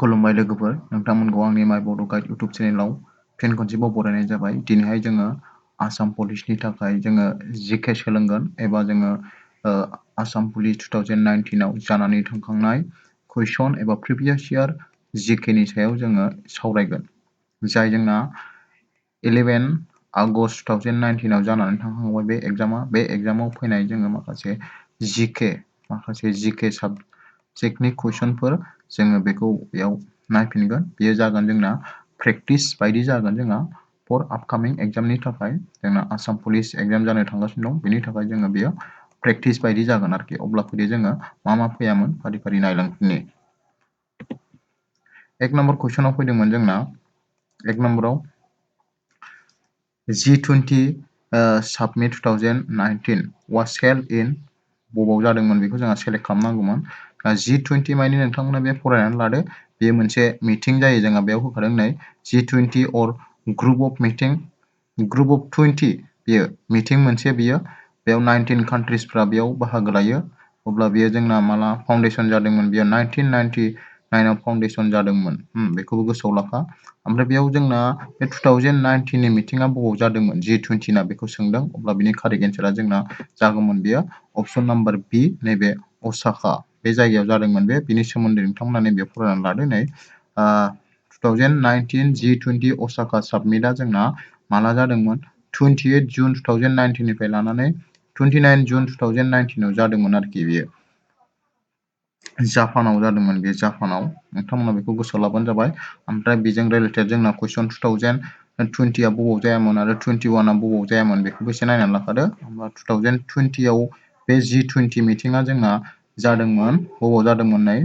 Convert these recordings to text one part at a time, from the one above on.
खुलुमबाय लोगोफोर, नोंथांमोनखौ आंनि माय बड' गाइड इउटुब चेनेलाव फिन खनसेबाव बरायनाय जाबाय। दिनैहाय जोङो आसाम पुलिसनि थाखाय जोङो जिके सोलोंगोन एबा जोङो आसाम पुलिस 2019 आव जानानै थांखांनाय कुइसन एबा प्रिभियास इयार जिकेनि सायाव जोङो सावरायगोन। जाय जोंना 11 आगस्ट 2019 आव जानानै थांखांबाय बे एग्जामाव फैनाय जोङो माखासे जिके साबजेक्टनि कुइसनफोर जोङो बेखौ बेयाव नायफिनगोन। बेयो जागोन जोंना प्रेक्टिस बायदि जागोन जोंना फर आपकामिं एग्जामनि थाखाय जोंना आसाम पुलिस एग्जाम जानो थांगासिनो दं। बेनि थाखाय जोङो बेयो प्रेक्टिस बायदि जागोन आरोखि। अब्ला फैदो जोङो मा फैयामोन फारि फारि नायलांफिननि। एक नम्बर कुइसनाव फैदोंमोन जोंना एक नम्बराव G20 Summit 2019 was held in बबाव जादोंमोन बेखौ जोंहा सेलेक्ट खालामनांगौमोन। G20 माने नोंथांमोना बे फरायनानै लादो। बेयो मोनसे मिटिं जायो जोंहा बेयाव होखादों नै G20 और group of meeting group of 20 बेयो मिटिं मोनसे बेयो बेयाव 19 कान्ट्रिसफ्रा बेयाव बाहागो लायो। अब्ला बेयो जोंना माला फाउन्डेसन जादोंमोन बेयो 1999 आव फाउन्डेसन जादोंमोन। बेखौबो गोसोआव लाखा। ओमफ्राय बेयाव जोंना बे 2019 नि मिटिंआ बबाव जादोंमोन G20 ना बेखौ सोंदों। अब्ला बिनि कारेक्ट एन्सारा जोंना जागौमोन बेयो अपसन नाम्बार बी नैबे असाका बे जायगायाव जादोंमोन। बिनि सोमोन्दै नोंथांमोना नैबे फरायनानै लादो। नै 2019 G20 असाका साबमिटआ जोंना माला जादोंमोन 28 जुन 2019 निफ्राय लानानै 29 जुन 2019 आव जादोंमोन आरोखि। बेयो जापानाव जादोंमोन। बे जापानाव नोंथांमोना बेखौ गोसोआव लाबानो जाबाय। ओमफ्राय बेजों रिलेटेड जोंना कुइसन 2020 आ बबाव जायामोन आरो 21 आ बबाव जायामोन बेखौबो एसे नायनानै लाखादो। 2020 आव बे G20 मिटिंआ जोंना जादोंमोन बबाव जादोंमोन नै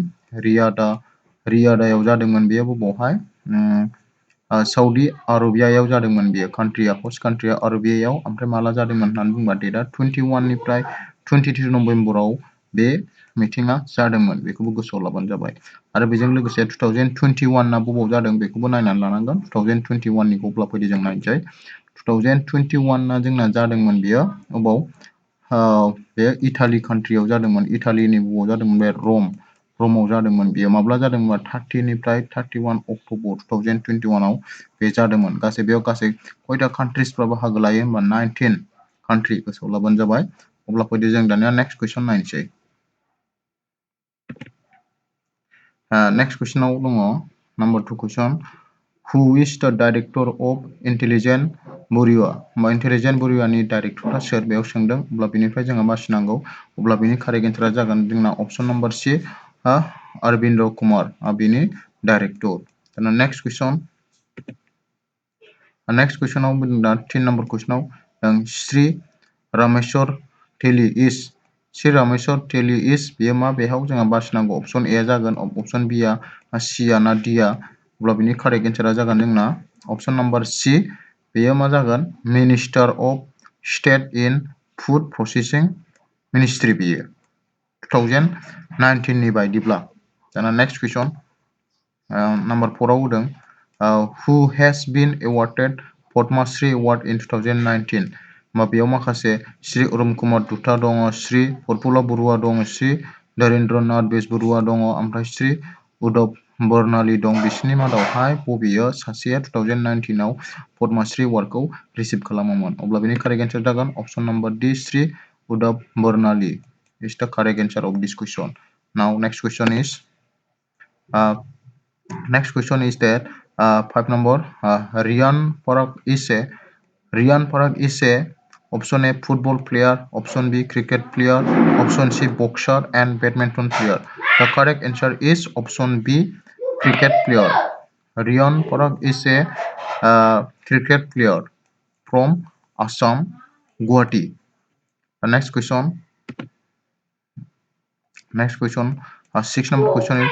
रियादायाव जादोंमोन। बेयो बबावहाय सऊदी आरबियायाव जादोंमन। बेयो कान्ट्रिया हस्ट कान्ट्रिया आरबियायाव। ओमफ्राय माला जादोंमोन होननानै बुंबा डेटआ 21 निफ्राय 22 नभेम्बराव बे मिटिंआ जादोंमोन। बेखौबो गोसोआव लाबानो जाबाय। आरो बेजों लोगोसे 2021 आ बबाव जादों बेखौबो नायनानै लानांगोन। 2021 निखौ अब्ला फैदो जों नायनोसै। 2021 आ जोंना जादोंमोन बेयो अबाव बे इटालि कान्ट्रियाव जादोंमोन। इटालिनि बबाव जादोंमोन बे रमाव जादोंमोन। बेयो माब्ला जादोंमोन 30 निफ्राय 31 अक्ट'बर 2021 आव बे जादोंमोन। बेयाव गासै खयथा कान्ट्रिसफ्रा बाहागो लायो होनबा 19 कान्ट्रि गोसोआव लाबानो जाबाय। अब्ला फैदो जों दानिया नेक्स्ट कुइसन नायनोसै। नेक्स्ट कुइसनाव दङ number 2 question who is the director of intelligence bureau होमबा इन्टेलिजेन्स बुरिआनि डाइरेक्टरा सोर बेयाव सोंदों। अब्ला बेनिफ्राय जोङो बासिनांगौ। अब्ला बेनि कारेक्ट एन्सारा जागोन जोंना option number C Arvind Kumar बिनि डाइरेक्टर। दाना नेक्स्ट कुइसनाव जोंना 3 नम्बर कुइसनाव श्री रामेश्वर तेली इज बेयो मा बेयाव जोंहा बासिनांगौ। अपसन ए जागोन अपसन बी आ सी आ ना डी आ। अब्ला बिनि कारेक्ट एन्सारा जागोन जोंना अपसन नाम्बार सी बेयो मा जागोन minister of state in food processing ministry बेयो 2019 नि बायदिब्ला। दाना नेक्स्ट कुइसन नाम्बार 4 आव होदों who has been awarded Padmashri award in 2019 होमबा बेयाव माखासे श्री अरुण कुमार दुता दङ, श्री प्रफुल्ल बरुवा दङ, श्री धीरेन्द्रनाथ बेजबरुवा दङ, ओमफ्राय श्री उद्धव बरनाली दं। बिसोरनि मादावहाय बबेयो सासेया 2019 आव पद्मश्री एवार्डखौ रिसिभ खालामोमोन। अब्ला बेनि कारेक्ट एन्सार जागोन option number D Shri Uddhav Barnali is the correct answer of this question. Now next question is that 5 number Riyan Parag is a option A football player, option B cricket player, option C boxer and badminton player. The correct answer is option B cricket player. Riyan Parag is a cricket player from Assam, Guwahati. The next question, 6 number question is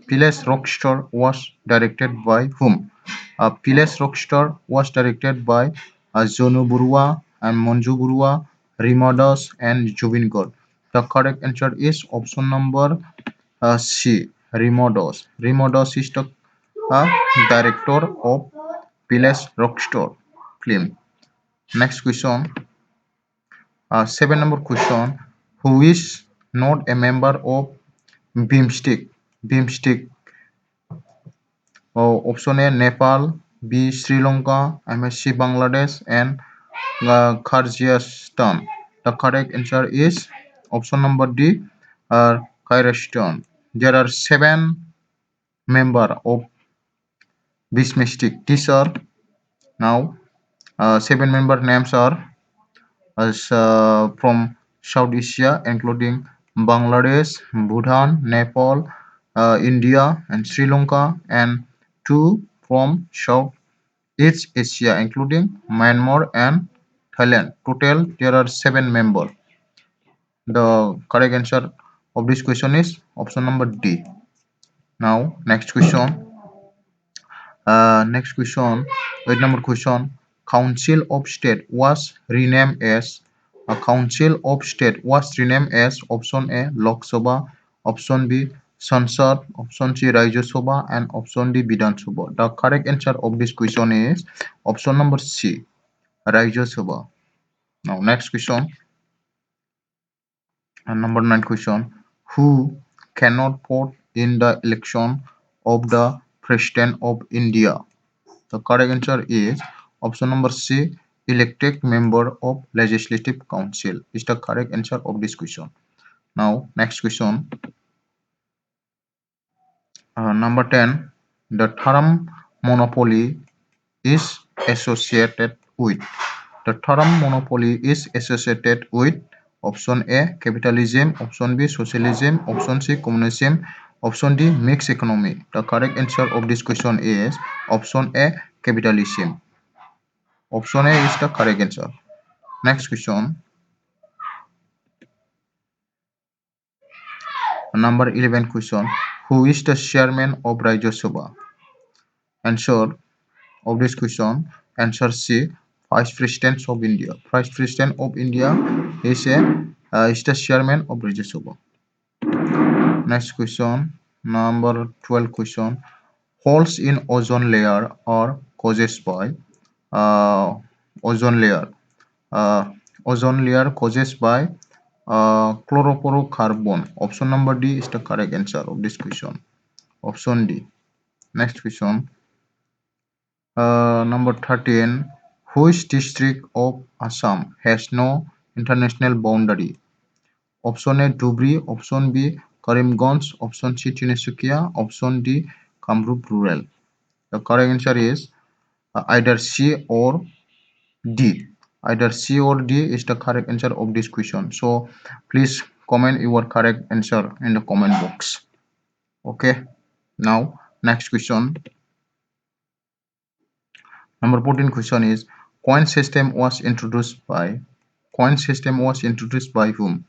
Village Rockstar was directed by whom? Village Rockstar was directed by Jonu Burua and Manju Burua, Rima Das and Jubin Gaur. The correct answer is option number C, Rima Das. Rima Das is the director of Village Rockstar film. Next question, 7 number question, who is not a member of BIMSTEC? BIMSTEC Option A Nepal, B Sri Lanka, C Bangladesh, and Kyrgyzstan. The correct answer is option number D, Kyrgyzstan. There are 7 members of this mystic. These are now 7 member names are from South Asia, including Bangladesh, Bhutan, Nepal, India, and Sri Lanka, and 2 from Southeast Asia, including Myanmar and Thailand. Total, there are 7 members. The correct answer of this question is option number D. Now, next question. Next question, wait number question. Council of State was renamed as a Council of State was renamed as option A Lok Sabha, option B Sansad, option C Rajya Sabha, and option D Vidhan Sabha. The correct answer of this question is option number C Rajya Sabha. Now next question, and number 9 question. Who cannot vote in the election of the President of India? The correct answer is option number C, elected member of Legislative Council is the correct answer of this question. Now, next question. Number 10, the term monopoly is associated with. The term monopoly is associated with option A, capitalism, option B, socialism, option C, communism, option D, mixed economy. The correct answer of this question is option A, capitalism. Option A is the correct answer. Next question. Number 11 question. Who is the chairman of Rajya Sabha? Answer of this question. Answer C. Vice President of India. Vice President of India is the chairman of Rajya Sabha. Next question. Number 12 question. Holes in ozone layer are caused by ozone layer. Ozone layer causes by chlorofluorocarbon. Option number D is the correct answer of this question. Option D. Next question. Number 13. Which district of Assam has no international boundary? Option A Dhubri, option B Karimganj, option C Tinsukia, option D Kamrup Rural. The correct answer is either C or D. Either C or D is the correct answer of this question. So please comment your correct answer in the comment box. Okay. Now next question. Number 14 question is coin system was introduced by whom?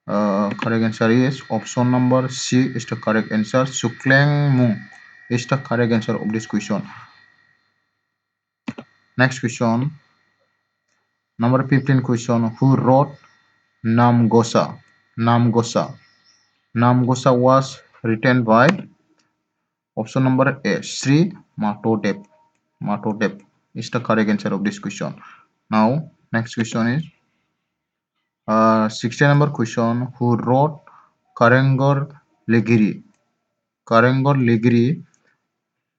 Correct answer is option number C is the correct answer. Suklengmung is the correct answer of this question. Next question. Number 15 question. Who wrote Namgosa? Namgosa. Namgosa was written by option number A Sri Matodeb. Matodeb is the correct answer of this question. Now next question is 16 number question. Who wrote Karangar Legiri? Karangar Legiri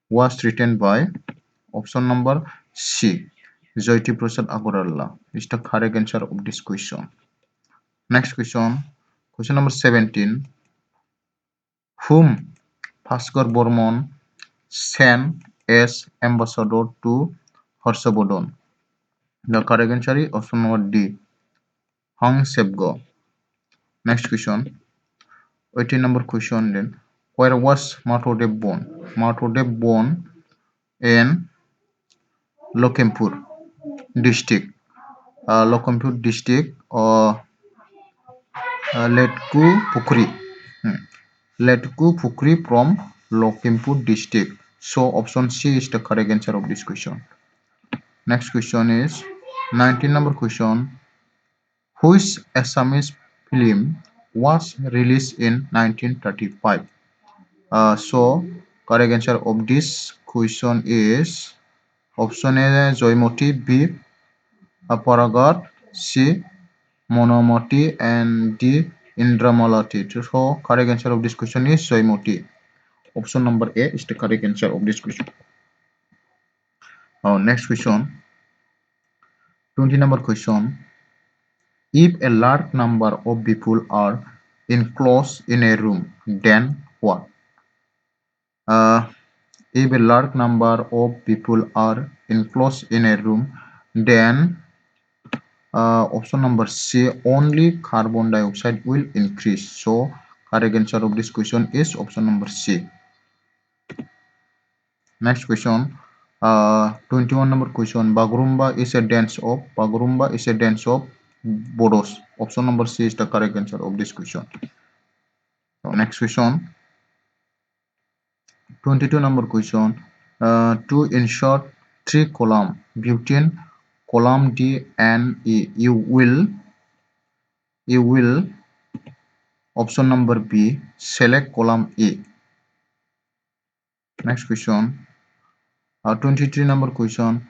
was written by option number C Jyoti Prasad Agarwala is the correct answer of this question. Next question. Question number 17. Whom Bhaskar Bormon sent as ambassador to Harshavardhan? The correct answer is option number D. Hang Sebgo. Next question. 18 number question then. Where was Mathodev born? Mathodev born in Lakhimpur district. Lakhimpur district or Letku Pukri. Letku Pukri from Lakhimpur district. So option C is the correct answer of this question. Next question is 19 number question. Which Assamese film was released in 1935? So correct answer of this question is option A Joymoti, B Aparagat, C Monomoti, and D Indramalati. So correct answer of this question is Joymoti. Option number A is the correct answer of this question. Next question, 20 number question. If a large number of people are enclosed in a room, then what? If a large number of people are enclosed in a room, then option number C, only carbon dioxide will increase. So correct answer of this question is option number C. Next question, 21 number question. Bagurumba is a dance of bodos. Option number C is the correct answer of this question. So next question, 22 number question. To insert 3 column butane, column D and E, you will option number B, select column E. Next question, 23 number question.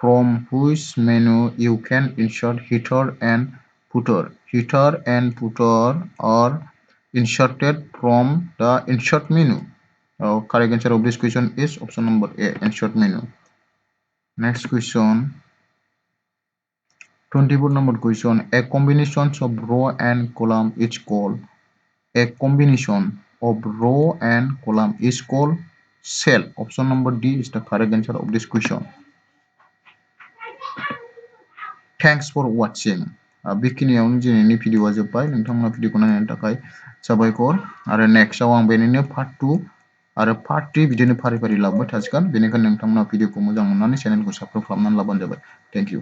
From which menu you can insert heater and footer? Heater and footer are inserted from the insert menu. Correct answer of this question is option number A, insert menu. Next question, 24 number question. A combination of row and column is called cell. Option number D is the correct answer of this question. Thanks for watching. बेखिनियावनो दिनैनि भिडिअआ जोब्बाय। नोंथांमोना भिडिअखौ नायनायनि थाखाय साबायखर। आरो नेक्स्टआव आं बेनिनो पार्ट 2 आरो पार्ट 3 बिदिनो फारि फारि लाबोबाय थासिगोन। बेनिखायनो नोंथांमोना भिडिअखौ मोजां मोननानै चेनेलखौ साबस्क्राइब खालामनानै लाबानो जाबाय। Thank you.